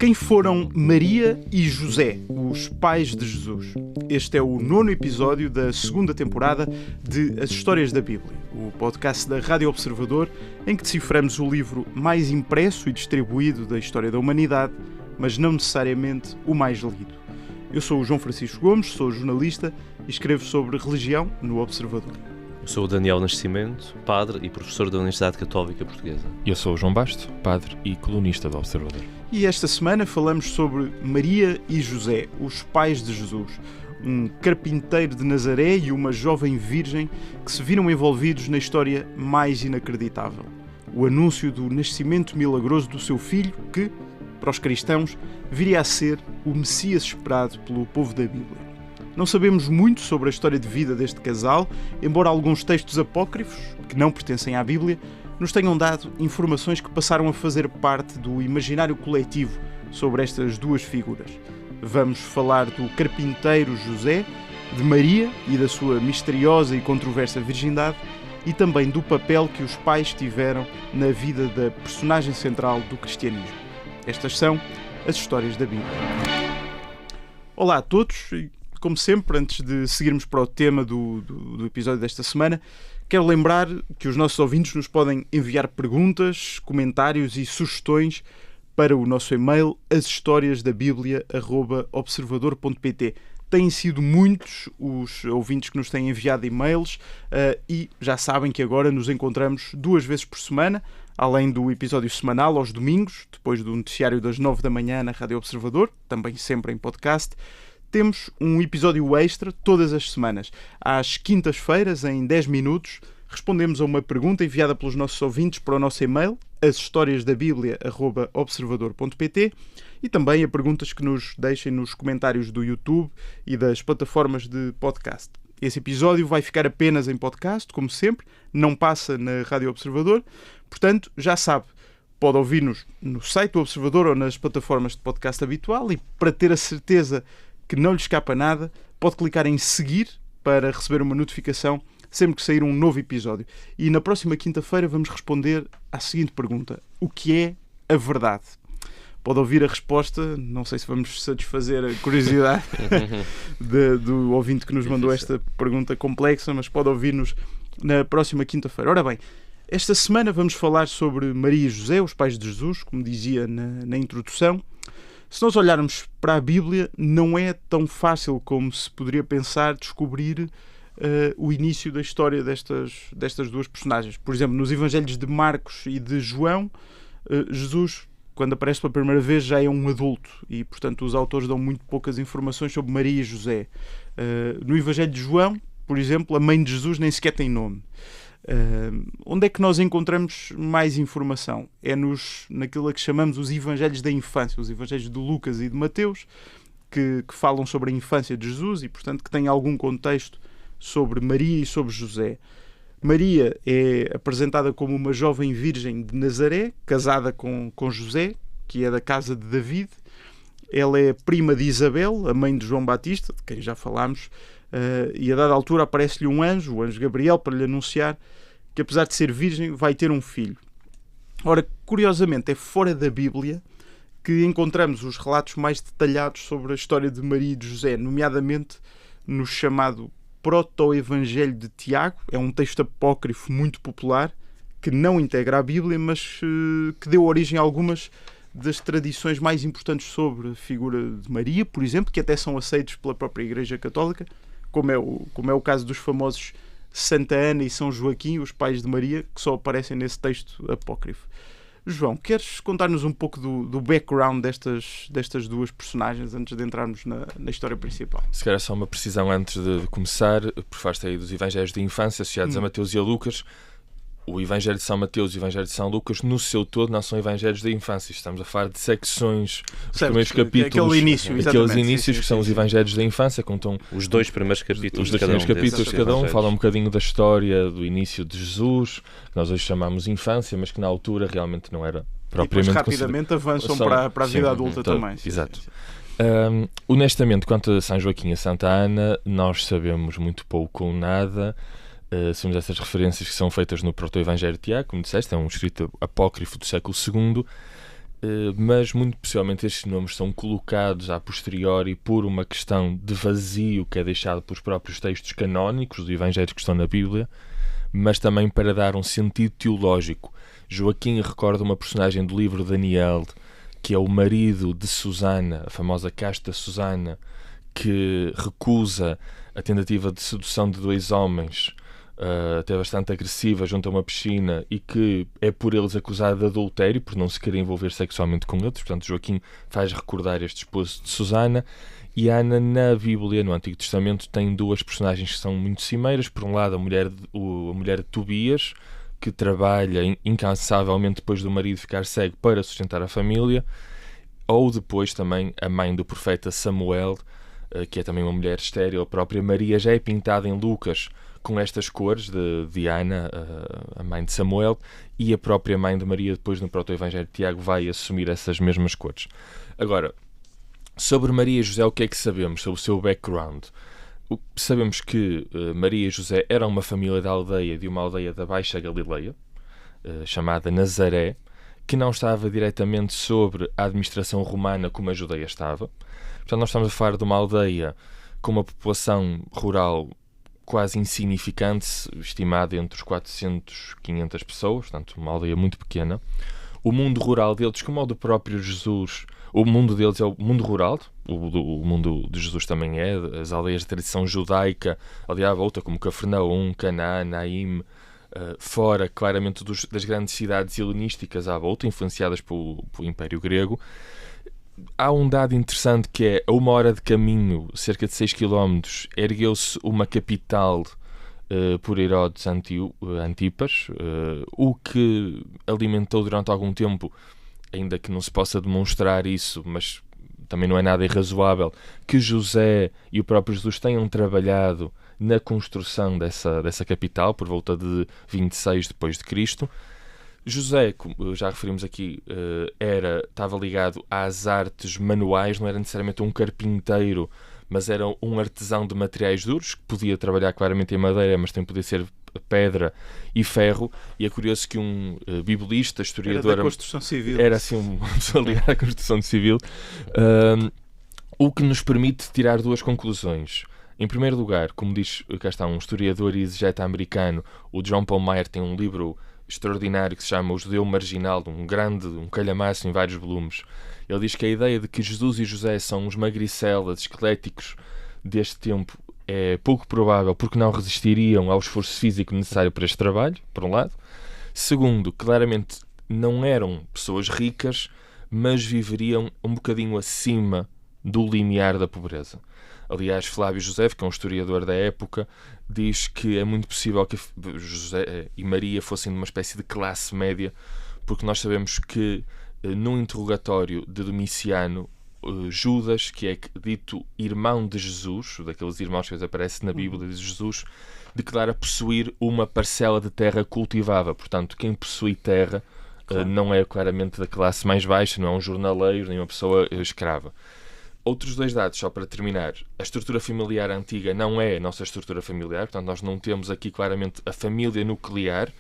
Quem foram Maria e José, os pais de Jesus? Este é o 9º episódio da 2ª temporada de As Histórias da Bíblia, o podcast da Rádio Observador, em que deciframos o livro mais impresso e distribuído da história da humanidade, mas não necessariamente o mais lido. Eu sou o João Francisco Gomes, sou jornalista e escrevo sobre religião no Observador. Eu sou o Daniel Nascimento, padre e professor da Universidade Católica Portuguesa. Eu sou o João Basto, padre e colunista do Observador. E esta semana falamos sobre Maria e José, os pais de Jesus. Um carpinteiro de Nazaré e uma jovem virgem que se viram envolvidos na história mais inacreditável. O anúncio do nascimento milagroso do seu filho que, para os cristãos, viria a ser o Messias esperado pelo povo da Bíblia. Não sabemos muito sobre a história de vida deste casal, embora alguns textos apócrifos, que não pertencem à Bíblia, nos tenham dado informações que passaram a fazer parte do imaginário coletivo sobre estas duas figuras. Vamos falar do carpinteiro José, de Maria e da sua misteriosa e controversa virgindade, e também do papel que os pais tiveram na vida da personagem central do cristianismo. Estas são as histórias da Bíblia. Olá a todos. Como sempre, antes de seguirmos para o tema do episódio desta semana, quero lembrar que os nossos ouvintes nos podem enviar perguntas, comentários e sugestões para o nosso e-mail ashistoriasdabiblia@observador.pt. Têm sido muitos os ouvintes que nos têm enviado e-mails e já sabem que agora nos encontramos 2 vezes por semana, além do episódio semanal aos domingos, depois do noticiário das 9 da manhã na Rádio Observador, também sempre em podcast. Temos um episódio extra todas as semanas. Às quintas-feiras, em 10 minutos, respondemos a uma pergunta enviada pelos nossos ouvintes para o nosso e-mail, ashistoriasdabiblia@observador.pt, e também a perguntas que nos deixem nos comentários do YouTube e das plataformas de podcast. Esse episódio vai ficar apenas em podcast, como sempre, não passa na Rádio Observador, portanto, já sabe, pode ouvir-nos no site do Observador ou nas plataformas de podcast habitual, e para ter a certeza que não lhe escapa nada, pode clicar em seguir para receber uma notificação sempre que sair um novo episódio. E na próxima quinta-feira vamos responder à seguinte pergunta: o que é a verdade? Pode ouvir a resposta, não sei se vamos satisfazer a curiosidade do ouvinte que nos mandou esta pergunta complexa, mas pode ouvir-nos na próxima quinta-feira. Ora bem, esta semana vamos falar sobre Maria e José, os pais de Jesus, como dizia na introdução. Se nós olharmos para a Bíblia, não é tão fácil como se poderia pensar descobrir o início da história destas duas personagens. Por exemplo, nos Evangelhos de Marcos e de João, Jesus, quando aparece pela primeira vez, já é um adulto e, portanto, os autores dão muito poucas informações sobre Maria e José. No Evangelho de João, por exemplo, a mãe de Jesus nem sequer tem nome. Onde é que nós encontramos mais informação? É naquilo que chamamos os Evangelhos da Infância, os Evangelhos de Lucas e de Mateus, que falam sobre a infância de Jesus e, portanto, que têm algum contexto sobre Maria e sobre José. Maria é apresentada como uma jovem virgem de Nazaré, casada com José, que é da casa de David. Ela é prima de Isabel, a mãe de João Batista, de quem já falámos, e a dada altura aparece-lhe um anjo, o anjo Gabriel, para lhe anunciar que, apesar de ser virgem, vai ter um filho. Ora, curiosamente, é fora da Bíblia que encontramos os relatos mais detalhados sobre a história de Maria e de José, nomeadamente no chamado Proto-Evangelho de Tiago. É um texto apócrifo muito popular que não integra a Bíblia, mas que deu origem a algumas das tradições mais importantes sobre a figura de Maria, por exemplo, que até são aceitos pela própria Igreja Católica, como é o caso dos famosos Santa Ana e São Joaquim, os pais de Maria, que só aparecem nesse texto apócrifo. João, queres contar-nos um pouco do background destas duas personagens antes de entrarmos na história principal? Se calhar só uma precisão antes de começar, por faz aí dos Evangelhos de Infância associados a Mateus e a Lucas. O Evangelho de São Mateus e o Evangelho de São Lucas, no seu todo, não são Evangelhos da Infância. Estamos a falar de secções, os primeiros capítulos, aqueles inícios que são os Evangelhos da Infância, contam os 2 primeiros capítulos de cada um, falam um bocadinho da história do início de Jesus, que nós hoje chamamos infância, mas que na altura realmente não era propriamente. E depois rapidamente avançam para a vida adulta também. Exato. Honestamente, quanto a São Joaquim e a Santa Ana, nós sabemos muito pouco ou nada. Somos essas referências que são feitas no Proto-Evangelho de Tiago, como disseste, é um escrito apócrifo do século II, mas muito possivelmente estes nomes são colocados a posteriori por uma questão de vazio que é deixado pelos próprios textos canónicos dos evangelhos que estão na Bíblia, mas também para dar um sentido teológico. Joaquim recorda uma personagem do livro de Daniel, que é o marido de Susana, a famosa casta Susana, que recusa a tentativa de sedução de 2 homens, até bastante agressiva, junto a uma piscina, e que é por eles acusada de adultério, por não se querer envolver sexualmente com outros. Portanto, Joaquim faz recordar este esposo de Susana. E Ana, na Bíblia, no Antigo Testamento, tem 2 personagens que são muito cimeiras. Por um lado, a mulher de Tobias, que trabalha incansavelmente depois do marido ficar cego para sustentar a família, ou depois também a mãe do profeta Samuel, que é também uma mulher estéril. A própria Maria já é pintada em Lucas com estas cores de Ana, a mãe de Samuel, e a própria mãe de Maria depois no proto-evangelho de Tiago vai assumir essas mesmas cores. Agora, sobre Maria e José, o que é que sabemos sobre o seu background? Sabemos que Maria e José eram uma família de uma aldeia da Baixa Galileia, chamada Nazaré, que não estava diretamente sobre a administração romana como a Judeia estava. Portanto, nós estamos a falar de uma aldeia com uma população rural quase insignificante, estimada entre os 400 e 500 pessoas, portanto, uma aldeia muito pequena. O mundo rural deles, como o do próprio Jesus, o mundo deles é o mundo rural, o mundo de Jesus também é, as aldeias de tradição judaica, ali à volta, como Cafarnaum, Canaã, Naim, fora, claramente, das grandes cidades helenísticas à volta, influenciadas pelo Império Grego. Há um dado interessante que é, a 1 hora de caminho, cerca de 6 km, ergueu-se uma capital por Herodes Antipas, o que alimentou durante algum tempo, ainda que não se possa demonstrar isso, mas também não é nada irrazoável, que José e o próprio Jesus tenham trabalhado na construção dessa capital, por volta de 26 depois de Cristo. José, como já referimos aqui, estava ligado às artes manuais, não era necessariamente um carpinteiro, mas era um artesão de materiais duros, que podia trabalhar claramente em madeira, mas também podia ser pedra e ferro. E é curioso que um biblista, historiador... Era da construção civil. Era assim uma pessoa ligada à construção civil. O que nos permite tirar 2 conclusões. Em primeiro lugar, como diz, cá está um historiador e exegeta americano, o John Paul Meier tem um livro extraordinário que se chama O Judeu Marginal, um calhamaço em vários volumes. Ele diz que a ideia de que Jesus e José são uns magricelas esqueléticos deste tempo é pouco provável, porque não resistiriam ao esforço físico necessário para este trabalho, por um lado. Segundo, claramente não eram pessoas ricas, mas viveriam um bocadinho acima do limiar da pobreza. Aliás, Flávio Josefo, que é um historiador da época, diz que é muito possível que José e Maria fossem de uma espécie de classe média, porque nós sabemos que num interrogatório de Domiciano, Judas, que é dito irmão de Jesus, daqueles irmãos que aparecem na Bíblia de Jesus, declara possuir uma parcela de terra cultivável. Portanto, quem possui terra não é claramente da classe mais baixa, não é um jornaleiro, nem uma pessoa escrava. Outros 2 dados, só para terminar. A estrutura familiar antiga não é a nossa estrutura familiar, portanto nós não temos aqui claramente a família nuclear.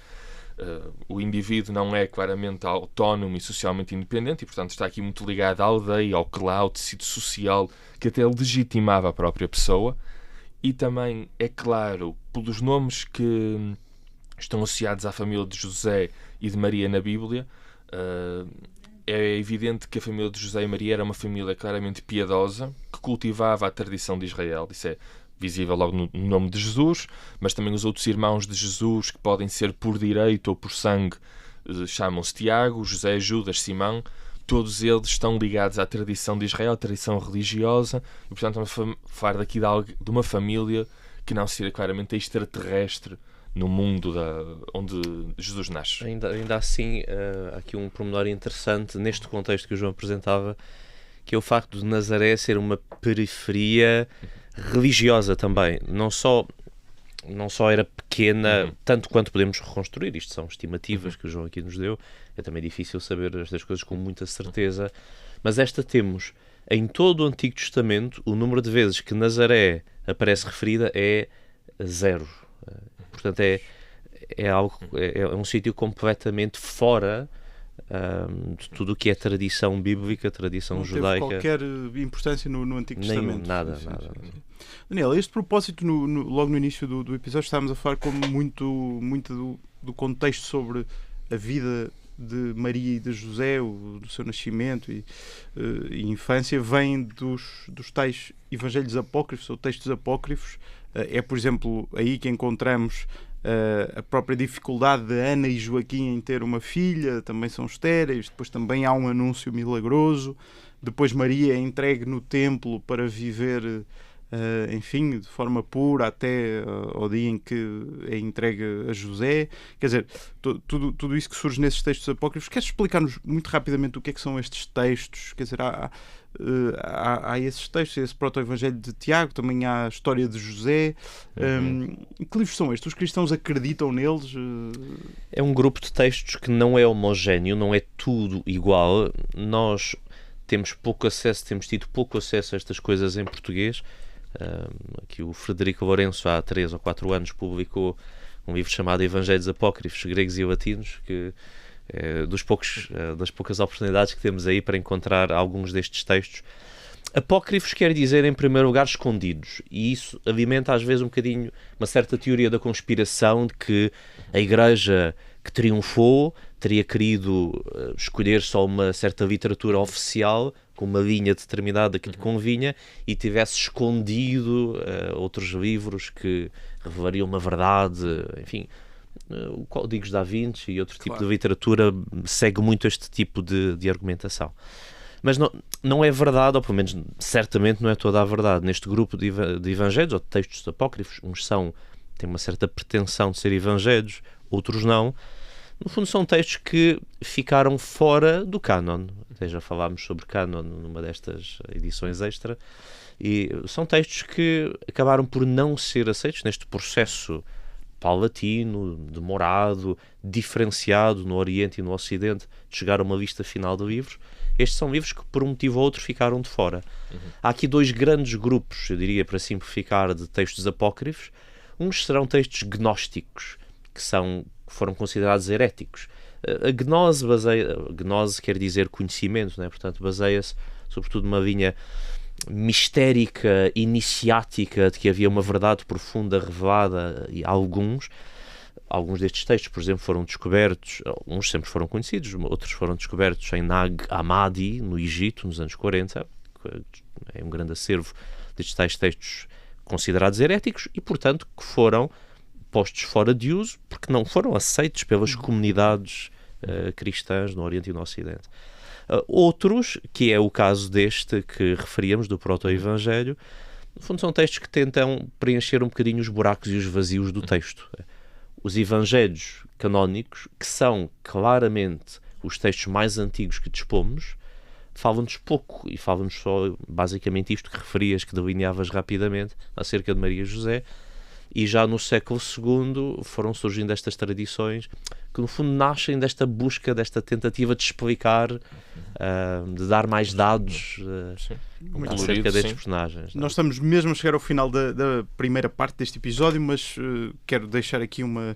O indivíduo não é claramente autónomo e socialmente independente e, portanto, está aqui muito ligado à aldeia, ao clã, ao tecido social que até legitimava a própria pessoa. E também, é claro, pelos nomes que estão associados à família de José e de Maria na Bíblia, é evidente que a família de José e Maria era uma família claramente piedosa, que cultivava a tradição de Israel. Isso é visível logo no nome de Jesus, mas também os outros irmãos de Jesus, que podem ser por direito ou por sangue, chamam-se Tiago, José, Judas, Simão. Todos eles estão ligados à tradição de Israel, à tradição religiosa, e portanto estamos a falar daqui de uma família que não seria claramente extraterrestre no mundo onde Jesus nasce. Ainda assim, há aqui um pormenor interessante neste contexto que o João apresentava, que é o facto de Nazaré ser uma periferia religiosa também. Não só era pequena, tanto quanto podemos reconstruir. Isto são estimativas que o João aqui nos deu. É também difícil saber estas coisas com muita certeza. Mas temos, em todo o Antigo Testamento, o número de vezes que Nazaré aparece referida é 0. Portanto, é um sítio completamente fora de tudo o que é tradição bíblica, tradição judaica. Não teve qualquer importância no Antigo Testamento. Nada. Daniel, a este propósito, logo no início do episódio, estávamos a falar como muito do contexto sobre a vida de Maria e de José, do seu nascimento e infância, vem dos tais evangelhos apócrifos ou textos apócrifos. É, por exemplo, aí que encontramos a própria dificuldade de Ana e Joaquim em ter uma filha, também são estéreis. Depois também há um anúncio milagroso. Depois Maria é entregue no templo para viver, enfim, de forma pura até ao dia em que é entregue a José. Quer dizer, tudo isso que surge nesses textos apócrifos. Queres explicar-nos muito rapidamente o que é que são estes textos? Quer dizer, há esses textos, esse proto-evangelho de Tiago, também há a história de José. Que livros são estes? Os cristãos acreditam neles? É um grupo de textos que não é homogéneo, não é tudo igual. Nós temos tido pouco acesso a estas coisas em português. Aqui o Frederico Lourenço, há 3 ou 4 anos, publicou um livro chamado Evangelhos Apócrifos, Gregos e Latinos, que das poucas oportunidades que temos aí para encontrar alguns destes textos. Apócrifos quer dizer, em primeiro lugar, escondidos, e isso alimenta às vezes um bocadinho uma certa teoria da conspiração de que a Igreja que triunfou teria querido escolher só uma certa literatura oficial com uma linha determinada que lhe convinha e tivesse escondido outros livros que revelariam uma verdade, enfim. O Códigos da Vinci e outro tipo de literatura segue muito este tipo de argumentação. Mas não é verdade, ou pelo menos certamente não é toda a verdade. Neste grupo de evangelhos ou de textos apócrifos, uns têm uma certa pretensão de ser evangelhos, outros não. No fundo são textos que ficaram fora do cânon. Até já falámos sobre cânon numa destas edições extra. E são textos que acabaram por não ser aceitos neste processo paulatino, demorado, diferenciado no Oriente e no Ocidente, de chegar a uma lista final de livros. Estes são livros que, por um motivo ou outro, ficaram de fora. Há aqui 2 grandes grupos, eu diria, para simplificar, de textos apócrifos. Uns serão textos gnósticos, que foram considerados heréticos. A gnose quer dizer conhecimento, né? Portanto, baseia-se sobretudo numa linha mistérica, iniciática, de que havia uma verdade profunda revelada, e alguns destes textos, por exemplo, foram descobertos, uns sempre foram conhecidos, outros foram descobertos em Nag Hammadi, no Egito, nos anos 40, é um grande acervo destes tais textos considerados heréticos e, portanto, que foram postos fora de uso porque não foram aceitos pelas comunidades cristãs no Oriente e no Ocidente. Outros, que é o caso deste que referíamos, do proto-evangelho, no fundo são textos que tentam preencher um bocadinho os buracos e os vazios do texto. Os evangelhos canónicos, que são claramente os textos mais antigos que dispomos, falam-nos pouco e falam-nos só basicamente isto que referias, que delineavas rapidamente acerca de Maria e José. E já no século II foram surgindo estas tradições que no fundo nascem desta busca, desta tentativa de explicar, de dar mais dados acerca destes personagens. Nós estamos mesmo a chegar ao final da primeira parte deste episódio, mas quero deixar aqui uma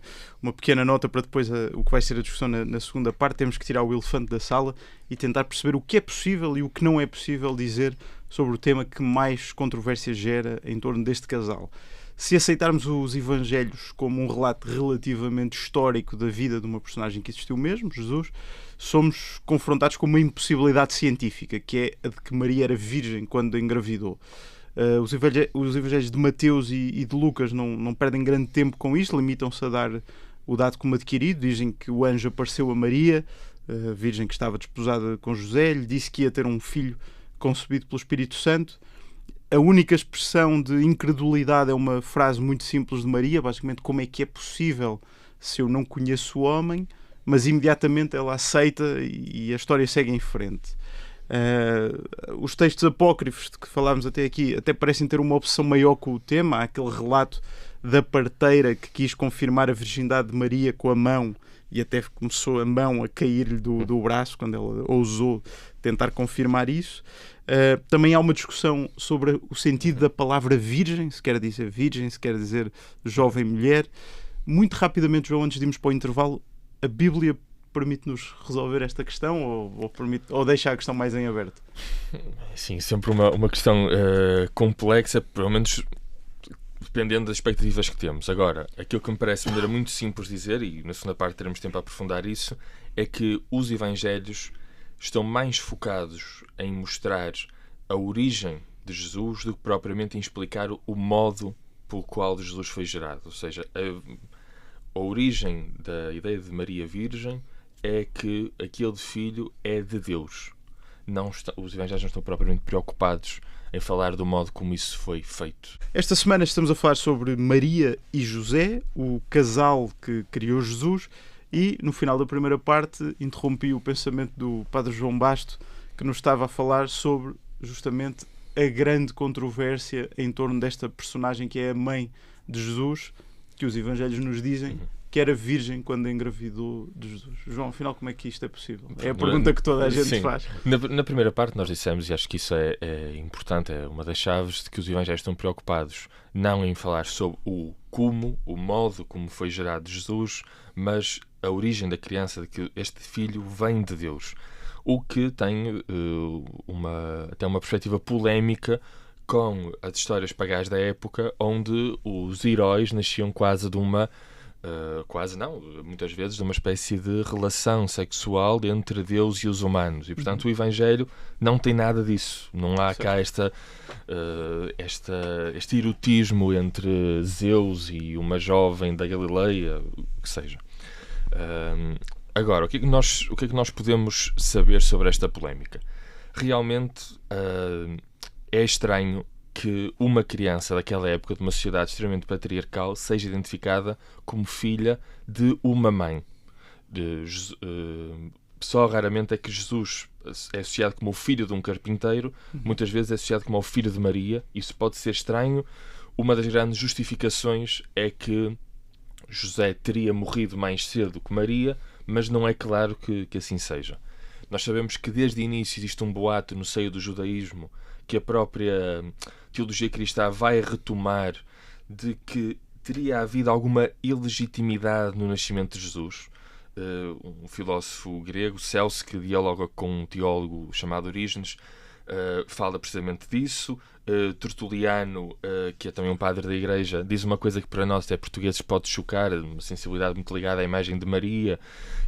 pequena nota para depois o que vai ser a discussão na segunda parte. Temos que tirar o elefante da sala e tentar perceber o que é possível e o que não é possível dizer sobre o tema que mais controvérsia gera em torno deste casal. Se aceitarmos os evangelhos como um relato relativamente histórico da vida de uma personagem que existiu mesmo, Jesus, somos confrontados com uma impossibilidade científica, que é a de que Maria era virgem quando engravidou. Os evangelhos de Mateus e de Lucas não perdem grande tempo com isto, limitam-se a dar o dado como adquirido. Dizem que o anjo apareceu a Maria, a virgem que estava desposada com José, lhe disse que ia ter um filho concebido pelo Espírito Santo. A única expressão de incredulidade é uma frase muito simples de Maria, basicamente: como é que é possível se eu não conheço o homem? Mas imediatamente ela aceita e a história segue em frente. Os textos apócrifos de que falámos até aqui até parecem ter uma obsessão maior com o tema. Há aquele relato da parteira que quis confirmar a virgindade de Maria com a mão e até começou a mão a cair-lhe do braço quando ela ousou tentar confirmar isso. Também há uma discussão sobre o sentido da palavra virgem, se quer dizer virgem, se quer dizer jovem mulher. Muito rapidamente, João, antes de irmos para o intervalo, a Bíblia permite-nos resolver esta questão ou deixa a questão mais em aberto? Sim, sempre uma questão complexa, pelo menos dependendo das expectativas que temos. Agora, aquilo que me parece de maneira muito simples dizer, e na segunda parte teremos tempo a aprofundar isso, é que os evangelhos estão mais focados em mostrar a origem de Jesus do que propriamente em explicar o modo pelo qual Jesus foi gerado. Ou seja, a origem da ideia de Maria Virgem é que aquele filho é de Deus. Os evangelhos não estão propriamente preocupados em falar do modo como isso foi feito. Esta semana estamos a falar sobre Maria e José, o casal que criou Jesus, e no final da primeira parte interrompi o pensamento do Padre João Basto, que nos estava a falar sobre justamente a grande controvérsia em torno desta personagem que é a mãe de Jesus, que os evangelhos nos dizem que era virgem quando engravidou de Jesus. João, afinal, como é que isto é possível? É a pergunta que toda a gente faz. Na primeira parte nós dissemos, e acho que isso é importante, é uma das chaves, de que os evangelhos estão preocupados não em falar sobre o modo como foi gerado Jesus, mas a origem da criança, de que este filho vem de Deus. O que tem até uma perspectiva polémica com as histórias pagãs da época, onde os heróis nasciam quase de uma muitas vezes de uma espécie de relação sexual entre Deus e os humanos. E, portanto, o Evangelho não tem nada disso. Não há cá este erotismo entre Zeus e uma jovem da Galileia, o que seja. Agora, o que é que nós podemos saber sobre esta polémica? Realmente é estranho que uma criança daquela época, de uma sociedade extremamente patriarcal, seja identificada como filha de uma mãe. Só raramente é que Jesus é associado como o filho de um carpinteiro, muitas vezes é associado como o filho de Maria. Isso pode ser estranho. Uma das grandes justificações é que José teria morrido mais cedo que Maria, mas não é claro que assim seja. Nós sabemos que desde o início existe um boato no seio do judaísmo que a própria teologia cristã vai retomar, de que teria havido alguma ilegitimidade no nascimento de Jesus. Um filósofo grego, Celso, que dialoga com um teólogo chamado Orígenes, fala precisamente disso. Tertuliano, que é também um padre da Igreja, diz uma coisa que para nós, até portugueses, pode chocar, uma sensibilidade muito ligada à imagem de Maria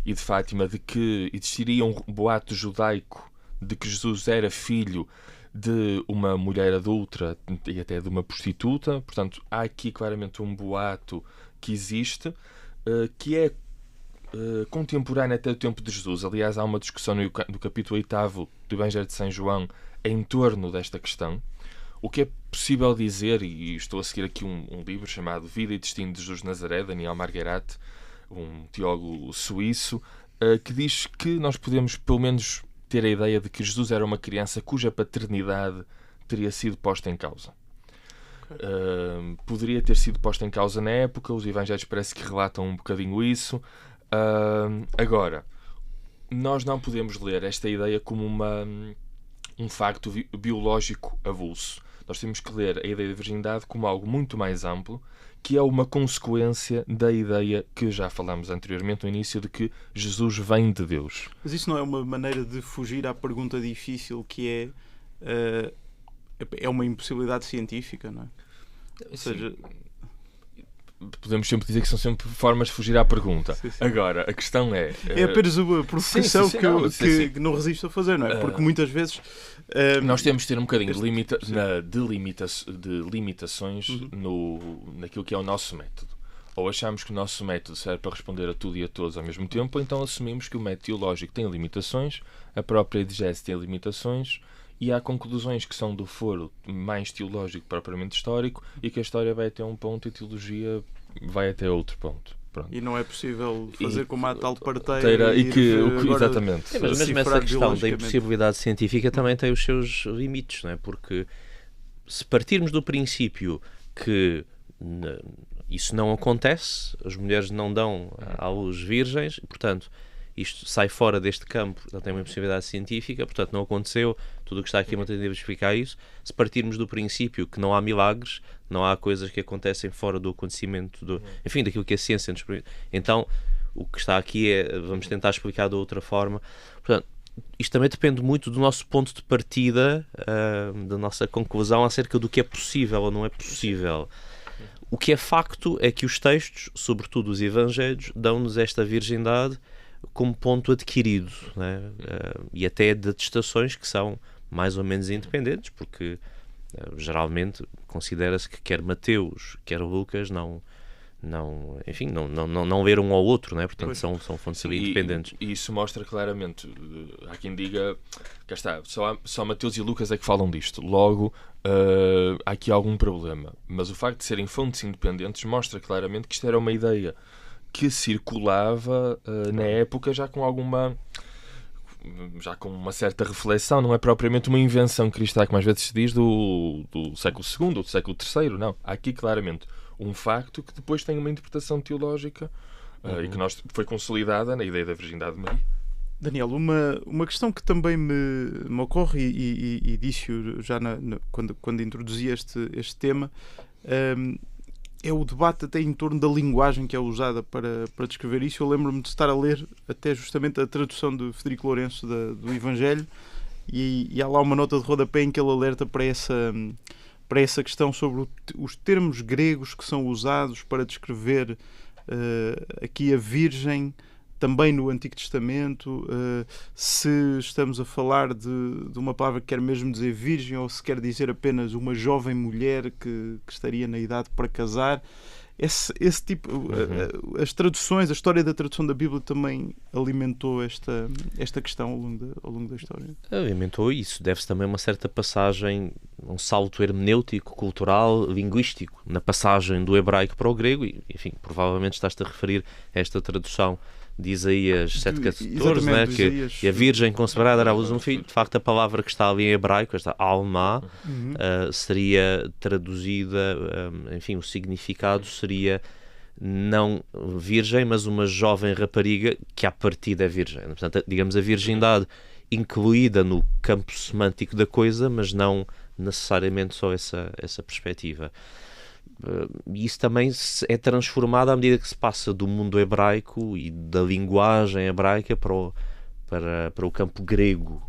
e de Fátima, de que existiria um boato judaico de que Jesus era filho de uma mulher adulta e até de uma prostituta. Portanto, há aqui claramente um boato que existe, que é contemporâneo até o tempo de Jesus. Aliás, há uma discussão no capítulo 8º do Evangelho de São João em torno desta questão. O que é possível dizer, e estou a seguir aqui um livro chamado Vida e Destino de Jesus de Nazaré, Daniel Marguerat, um teólogo suíço, que diz que nós podemos, pelo menos, ter a ideia de que Jesus era uma criança cuja paternidade teria sido posta em causa. Poderia ter sido posta em causa na época, os evangelhos parece que relatam um bocadinho isso. Agora, nós não podemos ler esta ideia como um facto biológico avulso. Nós temos que ler a ideia de virgindade como algo muito mais amplo, que é uma consequência da ideia que já falámos anteriormente no início, de que Jesus vem de Deus. Mas isso não é uma maneira de fugir à pergunta difícil, que é uma impossibilidade científica, não é? Ou seja, podemos sempre dizer que são sempre formas de fugir à pergunta. Sim. Agora, a questão é apenas uma provocação que não resisto a fazer, não é? Porque muitas vezes nós temos de ter um bocadinho de limitações naquilo que é o nosso método. Ou achamos que o nosso método serve para responder a tudo e a todos ao mesmo tempo, ou então assumimos que o método teológico tem limitações, a própria exegese tem limitações, e há conclusões que são do foro mais teológico propriamente histórico, e que a história vai até um ponto e a teologia vai até outro ponto. Pronto. E não é possível fazer como a tal parteira exatamente. Sim, mas mesmo essa questão da impossibilidade científica também tem os seus limites, não é? Porque se partirmos do princípio que isso não acontece, as mulheres não dão à luz virgens, portanto isto sai fora deste campo, não tem uma impossibilidade científica, portanto não aconteceu, tudo o que está aqui é uma tentativa de explicar isso. Se partirmos do princípio que não há milagres, não há coisas que acontecem fora do acontecimento, enfim, daquilo que a ciência nos permite, então O que está aqui vamos tentar explicar de outra forma. Portanto, isto também depende muito do nosso ponto de partida, da nossa conclusão acerca do que é possível ou não é possível. O que é facto é que os textos, sobretudo os Evangelhos, dão-nos esta virgindade como ponto adquirido, né? E até de atestações que são mais ou menos independentes, porque geralmente considera-se que quer Mateus, quer Lucas, não ler um ao outro, né? Portanto são fontes independentes. E isso mostra claramente, há quem diga, cá está, só Mateus e Lucas é que falam disto, logo há aqui algum problema, mas o facto de serem fontes independentes mostra claramente que isto era uma ideia que circulava na época já com uma certa reflexão, não é propriamente uma invenção cristã, como às vezes se diz, do século II ou do século III, não. Há aqui claramente um facto que depois tem uma interpretação teológica e que foi consolidada na ideia da virgindade de Maria. Daniel, uma questão que também me ocorre e disse-o já quando introduzi este tema, é o debate até em torno da linguagem que é usada para descrever isso. Eu lembro-me de estar a ler até justamente a tradução de Frederico Lourenço do Evangelho e há lá uma nota de rodapé em que ele alerta para essa questão sobre os termos gregos que são usados para descrever aqui a Virgem, também no Antigo Testamento, se estamos a falar de uma palavra que quer mesmo dizer virgem ou se quer dizer apenas uma jovem mulher que estaria na idade para casar. Esse tipo, as traduções, a história da tradução da Bíblia também alimentou esta questão ao longo da história. Alimentou isso. Deve-se também a uma certa passagem, um salto hermenêutico, cultural, linguístico, na passagem do hebraico para o grego e, enfim, provavelmente estás-te a referir a esta tradução de Isaías 7,14, né? Que a Virgem consagrada dará à luz um filho. De facto, a palavra que está ali em hebraico, esta alma, seria traduzida, enfim, o significado seria não virgem, mas uma jovem rapariga que à partida é virgem. Portanto, digamos, a virgindade incluída no campo semântico da coisa, mas não necessariamente só essa perspectiva. E isso também é transformado à medida que se passa do mundo hebraico e da linguagem hebraica para o campo grego.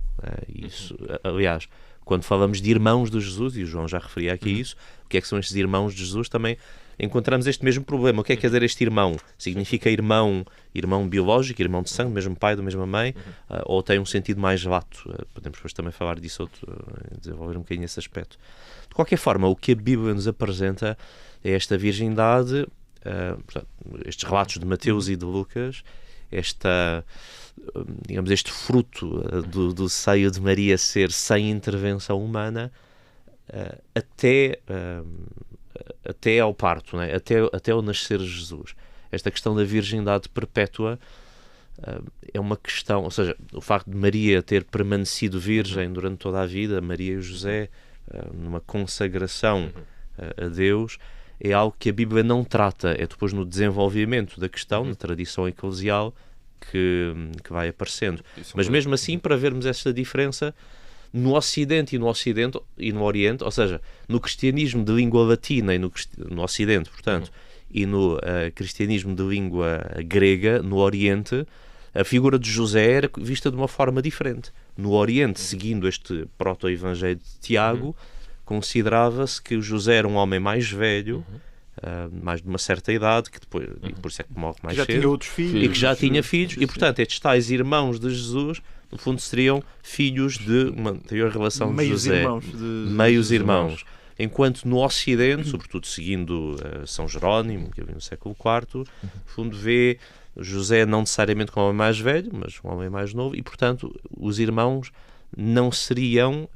Isso, aliás, quando falamos de irmãos de Jesus, e o João já referia aqui isso, o que é que são estes irmãos de Jesus, também encontramos este mesmo problema. O que é que quer dizer este irmão? Significa irmão biológico, irmão de sangue, mesmo pai, da mesma mãe, ou tem um sentido mais lato? Podemos depois também falar disso, desenvolver um bocadinho esse aspecto. De qualquer forma, o que a Bíblia nos apresenta é esta virgindade, portanto, estes relatos de Mateus e de Lucas, digamos, este fruto do seio de Maria ser sem intervenção humana até ao parto, né? até ao nascer de Jesus. Esta questão da virgindade perpétua é uma questão, ou seja, o facto de Maria ter permanecido virgem durante toda a vida, Maria e José, numa consagração a Deus, é algo que a Bíblia não trata. É depois no desenvolvimento da questão, na tradição eclesial, que vai aparecendo. Mas mesmo assim, para vermos esta diferença no Ocidente e no Oriente, ou seja, no cristianismo de língua latina e no Ocidente, portanto, e no cristianismo de língua grega, no Oriente, a figura de José era vista de uma forma diferente. No Oriente, seguindo este proto-evangelho de Tiago, considerava-se que José era um homem mais velho, mais de uma certa idade, que depois, e por isso é que morre mais cedo, tinha outros filhos, e que já tinha filhos, e portanto estes tais irmãos de Jesus, no fundo seriam filhos de uma anterior relação de José, meios irmãos. Enquanto no Ocidente, sobretudo seguindo São Jerónimo, que havia no século IV, no fundo vê José não necessariamente como um homem mais velho, mas um homem mais novo, e portanto os irmãos não seriam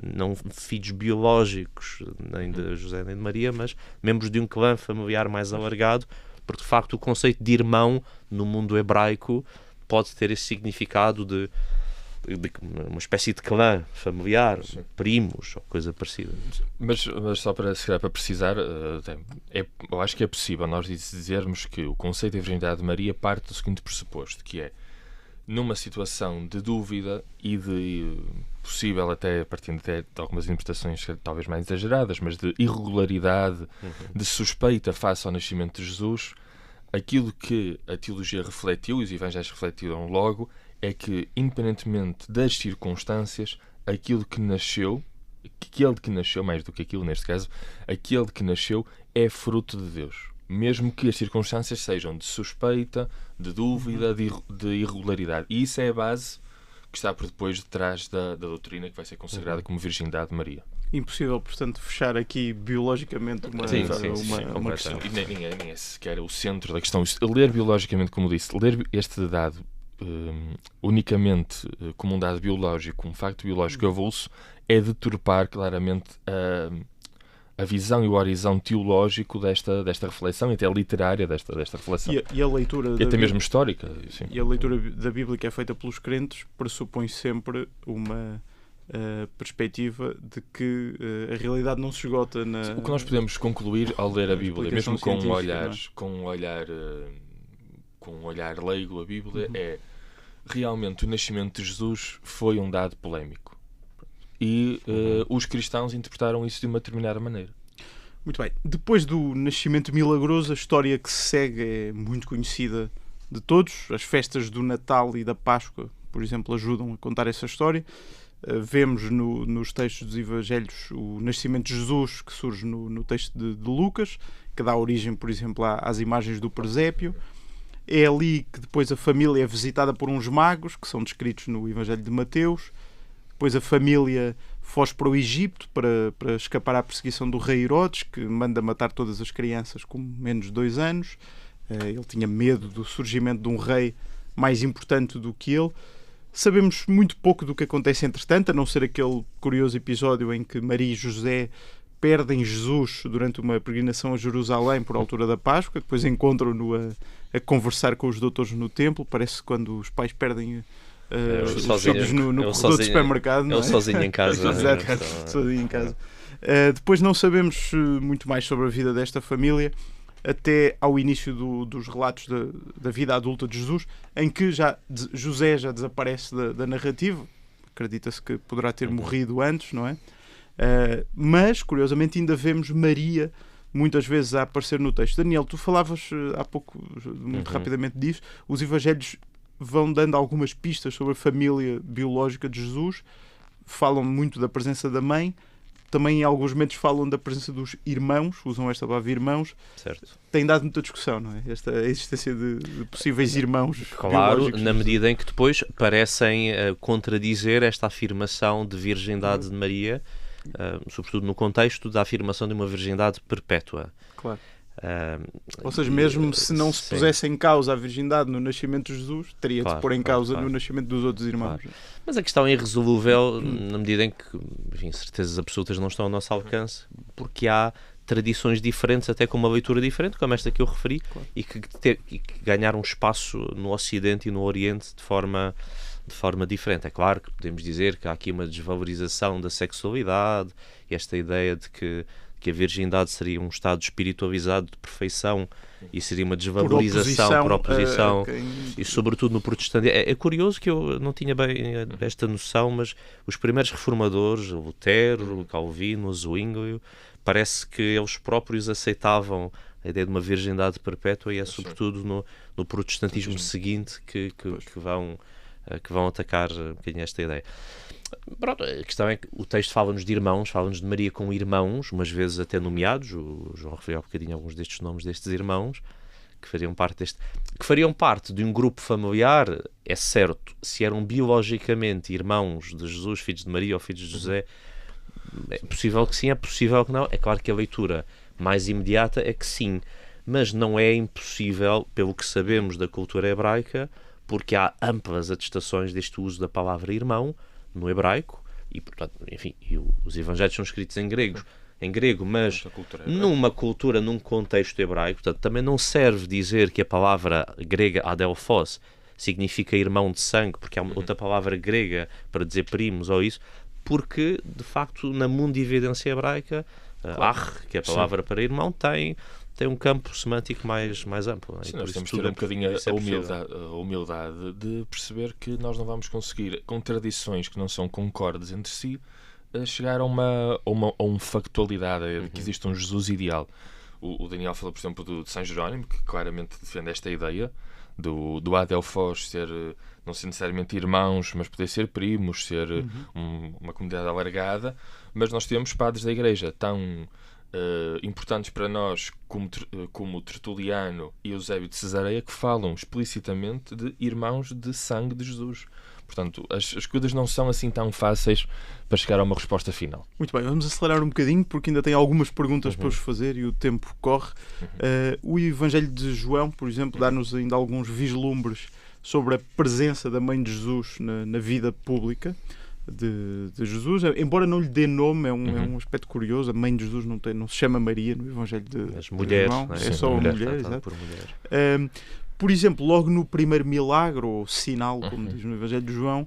não filhos biológicos nem de José nem de Maria, mas membros de um clã familiar mais alargado, porque de facto o conceito de irmão no mundo hebraico pode ter esse significado de uma espécie de clã familiar, primos ou coisa parecida. Mas só para precisar, eu acho que é possível nós dizermos que o conceito de virgindade de Maria parte do seguinte pressuposto, que é numa situação de dúvida e de possível, até partindo até de algumas interpretações talvez mais exageradas, mas de irregularidade, de suspeita face ao nascimento de Jesus, aquilo que a teologia refletiu, e os evangelhos refletiram logo, é que, independentemente das circunstâncias, aquele que nasceu, mais do que aquilo neste caso, aquele que nasceu é fruto de Deus. Mesmo que as circunstâncias sejam de suspeita, de dúvida, de irregularidade. E isso é a base que está por depois de trás da doutrina que vai ser consagrada como Virgindade de Maria. Impossível, portanto, fechar aqui biologicamente uma questão. E nem é sequer o centro da questão. Ler biologicamente, como disse, ler este dado unicamente como um dado biológico, um facto biológico avulso, é deturpar claramente a visão e o horizonte teológico desta reflexão, e até literária desta reflexão. E a leitura e até mesmo histórica. Sim. E a leitura da Bíblia que é feita pelos crentes pressupõe sempre uma perspectiva de que a realidade não se esgota na... O que nós podemos concluir ao ler a Bíblia, mesmo com um olhar leigo a Bíblia, é realmente o nascimento de Jesus foi um dado polémico. E os cristãos interpretaram isso de uma determinada maneira. Muito bem. Depois do nascimento milagroso, a história que se segue é muito conhecida de todos. As festas do Natal e da Páscoa, por exemplo, ajudam a contar essa história. Vemos nos textos dos Evangelhos o nascimento de Jesus, que surge no texto de Lucas, que dá origem, por exemplo, às imagens do presépio. É ali que depois a família é visitada por uns magos, que são descritos no Evangelho de Mateus. Depois a família foge para o Egito para escapar à perseguição do rei Herodes, que manda matar todas as crianças com menos de 2 anos. Ele tinha medo do surgimento de um rei mais importante do que ele. Sabemos muito pouco do que acontece entretanto, a não ser aquele curioso episódio em que Maria e José perdem Jesus durante uma peregrinação a Jerusalém por altura da Páscoa. Depois encontram-no a conversar com os doutores no templo. Parece quando os pais perdem... os filhos no corredor do supermercado. Ele sozinho em casa. Exato, sozinho em casa. Depois não sabemos muito mais sobre a vida desta família, até ao início dos relatos da vida adulta de Jesus, em que José já desaparece da narrativa. Acredita-se que poderá ter morrido antes, não é? Mas, curiosamente, ainda vemos Maria muitas vezes a aparecer no texto. Daniel, tu falavas há pouco, muito rapidamente disso. Os evangelhos vão dando algumas pistas sobre a família biológica de Jesus, falam muito da presença da mãe, também em alguns momentos falam da presença dos irmãos, usam esta palavra irmãos. Certo. Tem dado muita discussão, não é? A existência de possíveis irmãos. Claro, na medida em que depois parecem contradizer esta afirmação de virgindade de Maria, sobretudo no contexto da afirmação de uma virgindade perpétua. Claro. Ou seja, mesmo se não se pusesse em causa a virgindade no nascimento de Jesus, teria de se pôr em causa no nascimento dos outros irmãos. Claro. Mas a questão é irresolúvel na medida em que, enfim, certezas absolutas não estão ao nosso alcance, porque há tradições diferentes, até com uma leitura diferente, como esta que eu referi, e que ganharam espaço no Ocidente e no Oriente de forma diferente. É claro que podemos dizer que há aqui uma desvalorização da sexualidade, e esta ideia de que a virgindade seria um estado espiritualizado de perfeição e seria uma desvalorização por oposição e sobretudo no protestantismo. É curioso que eu não tinha bem esta noção, mas os primeiros reformadores, Lutero, Calvino, Zwinglio, parece que eles próprios aceitavam a ideia de uma virgindade perpétua, e é sobretudo no protestantismo seguinte que vão atacar um bocadinho esta ideia. Pronto, a questão é que o texto fala-nos de irmãos, fala-nos de Maria com irmãos, umas vezes até nomeados. O João referiu há bocadinho alguns destes nomes destes irmãos que fariam parte de um grupo familiar. É certo, se eram biologicamente irmãos de Jesus, filhos de Maria ou filhos de José, é possível que sim, é possível que não. É claro que a leitura mais imediata é que sim, mas não é impossível, pelo que sabemos da cultura hebraica, porque há amplas atestações deste uso da palavra irmão no hebraico, e portanto, enfim, os evangelhos são escritos em grego, mas numa cultura, num contexto hebraico. Portanto, também não serve dizer que a palavra grega adelphos significa irmão de sangue, porque há outra palavra grega para dizer primos ou isso, porque de facto na mundividência hebraica, que é a palavra para irmão, tem um campo semântico mais amplo. Sim, nós temos que ter um bocadinho a humildade de perceber que nós não vamos conseguir, com tradições que não são concordes entre si, chegar a uma factualidade, de que existe um Jesus ideal. O Daniel falou, por exemplo, de São Jerónimo, que claramente defende esta ideia do Adelfos ser, não ser necessariamente irmãos, mas poder ser primos, ser uma comunidade alargada. Mas nós temos padres da Igreja tão importantes para nós como Tertuliano e Eusébio de Cesareia, que falam explicitamente de irmãos de sangue de Jesus. Portanto, as coisas não são assim tão fáceis para chegar a uma resposta final. Muito bem, vamos acelerar um bocadinho porque ainda tem algumas perguntas para vos fazer e o tempo corre. O Evangelho de João, por exemplo, dá-nos ainda alguns vislumbres sobre a presença da Mãe de Jesus na vida pública de Jesus, embora não lhe dê nome, é um aspecto curioso. A Mãe de Jesus não se chama Maria no Evangelho de João, é só uma mulher, exato. Por exemplo, logo no primeiro milagre, ou sinal, como diz no Evangelho de João,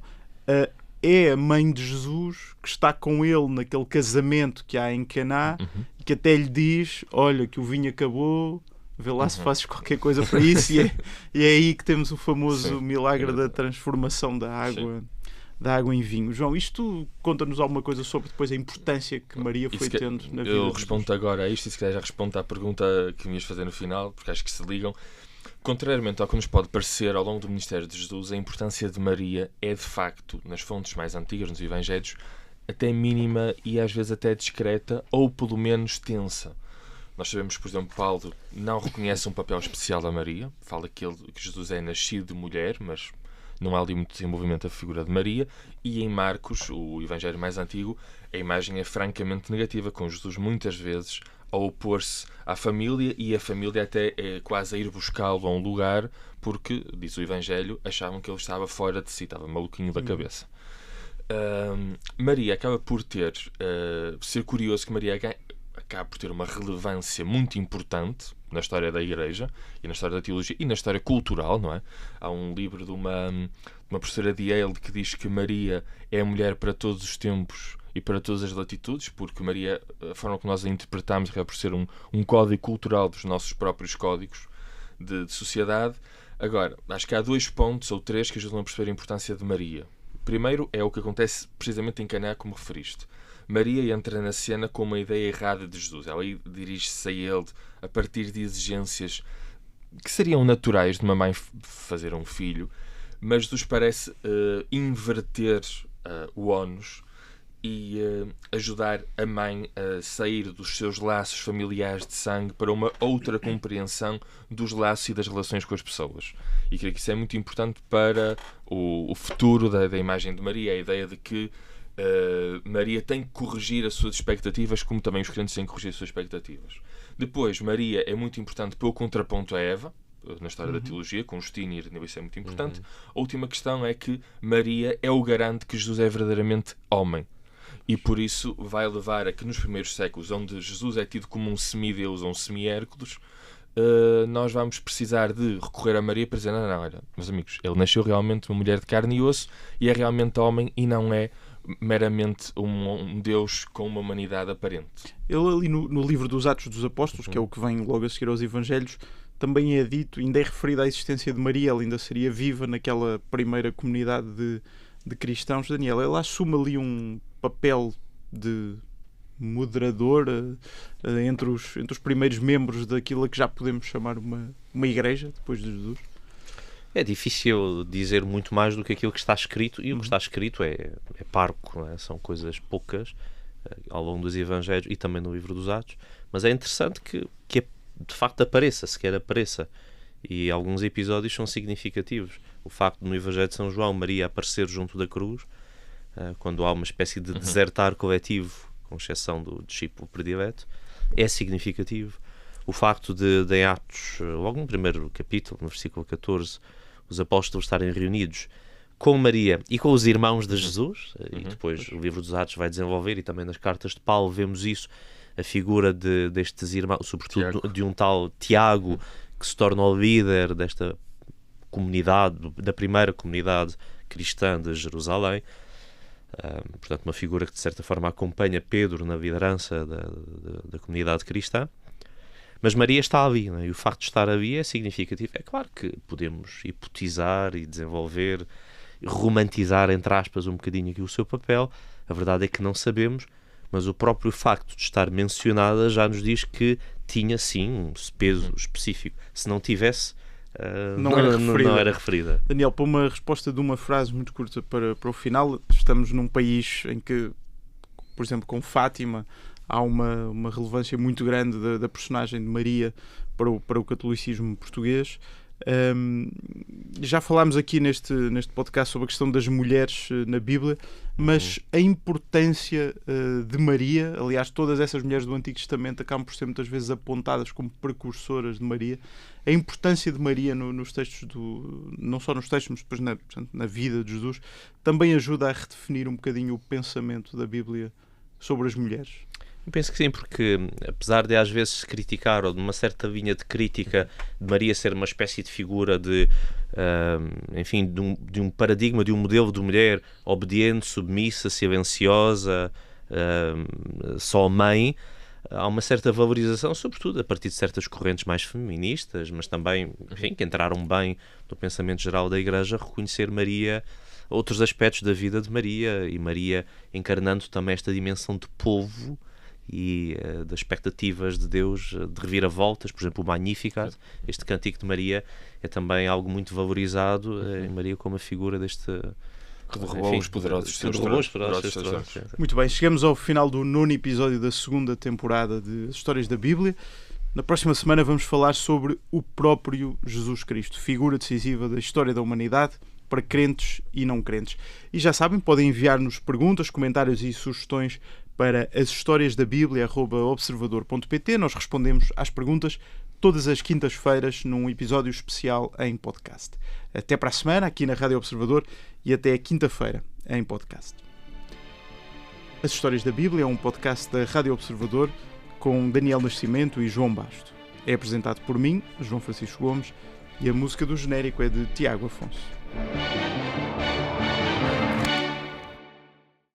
é a Mãe de Jesus que está com ele naquele casamento que há em Caná, e que até lhe diz, olha, que o vinho acabou, vê lá se fazes qualquer coisa para isso, e é aí que temos o famoso milagre da transformação da água em vinho. João, isto conta-nos alguma coisa sobre depois a importância que Maria foi tendo na vida? Eu respondo agora a isto, e se calhar já respondo à pergunta que me ias fazer no final, porque acho que se ligam. Contrariamente ao que nos pode parecer ao longo do ministério de Jesus, a importância de Maria é, de facto, nas fontes mais antigas, nos Evangelhos, até mínima e às vezes até discreta, ou pelo menos tensa. Nós sabemos, por exemplo, Paulo não reconhece um papel especial a Maria, fala que Jesus é nascido de mulher, mas não há ali muito desenvolvimento da figura de Maria, e em Marcos, o Evangelho mais antigo, a imagem é francamente negativa, com Jesus muitas vezes a opor-se à família, e a família até é quase a ir buscá-lo a um lugar, porque, diz o Evangelho, achavam que ele estava fora de si, estava maluquinho da cabeça. Maria acaba por ser curioso que Maria acaba por ter uma relevância muito importante na história da Igreja e na história da teologia e na história cultural, não é? Há um livro de uma professora de Yale que diz que Maria é a mulher para todos os tempos e para todas as latitudes, porque Maria, a forma como nós a interpretamos, acaba por ser um código cultural dos nossos próprios códigos de sociedade. Agora, acho que há 2 pontos ou 3 que ajudam a perceber a importância de Maria. Primeiro é o que acontece precisamente em Caná, como referiste. Maria entra na cena com uma ideia errada de Jesus. Ela dirige-se a ele a partir de exigências que seriam naturais de uma mãe fazer um filho, mas Jesus parece inverter o ónus e ajudar a mãe a sair dos seus laços familiares de sangue para uma outra compreensão dos laços e das relações com as pessoas. E creio que isso é muito importante para o futuro da imagem de Maria, a ideia de que Maria tem que corrigir as suas expectativas, como também os crentes têm que corrigir as suas expectativas. Depois, Maria é muito importante pelo contraponto a Eva, na história da teologia, com Justino e Ireneu, isso é muito importante. A última questão é que Maria é o garante que Jesus é verdadeiramente homem. E por isso vai levar a que nos primeiros séculos, onde Jesus é tido como um semideus ou um semi-Hércules, nós vamos precisar de recorrer a Maria para dizer, não, olha, meus amigos, ele nasceu realmente uma mulher de carne e osso e é realmente homem e não é meramente um Deus com uma humanidade aparente. Ele ali no livro dos Atos dos Apóstolos, que é o que vem logo a seguir aos Evangelhos, também é dito, ainda é referida à existência de Maria, ela ainda seria viva naquela primeira comunidade de cristãos. Daniel, ela assume ali um papel de moderador entre os primeiros membros daquilo a que já podemos chamar uma igreja, depois de Jesus? É difícil dizer muito mais do que aquilo que está escrito, e o que está escrito é parco, não é? São coisas poucas ao longo dos Evangelhos e também no livro dos Atos, mas é interessante que de facto sequer apareça, e alguns episódios são significativos. O facto de no Evangelho de São João Maria aparecer junto da cruz, quando há uma espécie de desertar coletivo, com exceção do discípulo predileto, é significativo. O facto de em Atos, logo no primeiro capítulo, no versículo 14, os apóstolos estarem reunidos com Maria e com os irmãos de Jesus, e depois o livro dos Atos vai desenvolver, e também nas cartas de Paulo vemos isso, a figura destes irmãos, sobretudo Tiago. De um tal Tiago, que se torna o líder desta comunidade, da primeira comunidade cristã de Jerusalém. Portanto, uma figura que de certa forma acompanha Pedro na liderança da comunidade cristã. Mas Maria está ali, não é? E o facto de estar ali é significativo. É claro que podemos hipotizar e desenvolver, romantizar, entre aspas, um bocadinho aqui o seu papel. A verdade é que não sabemos, mas o próprio facto de estar mencionada já nos diz que tinha sim um peso específico. Se não tivesse, não era referida. Daniel, para uma resposta de uma frase muito curta para o final, estamos num país em que, por exemplo, com Fátima, há uma relevância muito grande da personagem de Maria para o catolicismo português. Já falámos aqui neste podcast sobre a questão das mulheres na Bíblia, mas a importância de Maria, aliás, todas essas mulheres do Antigo Testamento acabam por ser muitas vezes apontadas como precursoras de Maria. A importância de Maria nos textos, não só nos textos, mas depois na vida de Jesus, também ajuda a redefinir um bocadinho o pensamento da Bíblia sobre as mulheres. Eu penso que sim, porque apesar de às vezes se criticar, ou de uma certa linha de crítica de Maria ser uma espécie de figura de um paradigma, de um modelo de mulher obediente, submissa, silenciosa, só mãe, há uma certa valorização, sobretudo a partir de certas correntes mais feministas, mas também, enfim, que entraram bem no pensamento geral da Igreja, reconhecer Maria, outros aspectos da vida de Maria, e Maria encarnando também esta dimensão de povo e das expectativas de Deus, de reviravoltas, por exemplo o Magnificat, este cântico de Maria é também algo muito valorizado em Maria como a figura deste que derrubou os poderosos seus tronos. Muito bem, chegamos ao final do 9º episódio da 2ª temporada de Histórias da Bíblia. Na próxima semana vamos falar sobre o próprio Jesus Cristo, figura decisiva da história da humanidade, para crentes e não crentes. E já sabem, podem enviar-nos perguntas, comentários e sugestões para as histórias da Bíblia@observador.pt. Nós respondemos às perguntas todas as quintas-feiras num episódio especial em podcast. Até para a semana, aqui na Rádio Observador, e até quinta-feira em podcast. As Histórias da Bíblia é um podcast da Rádio Observador com Daniel Nascimento e João Basto. É apresentado por mim, João Francisco Gomes, e a música do genérico é de Tiago Afonso.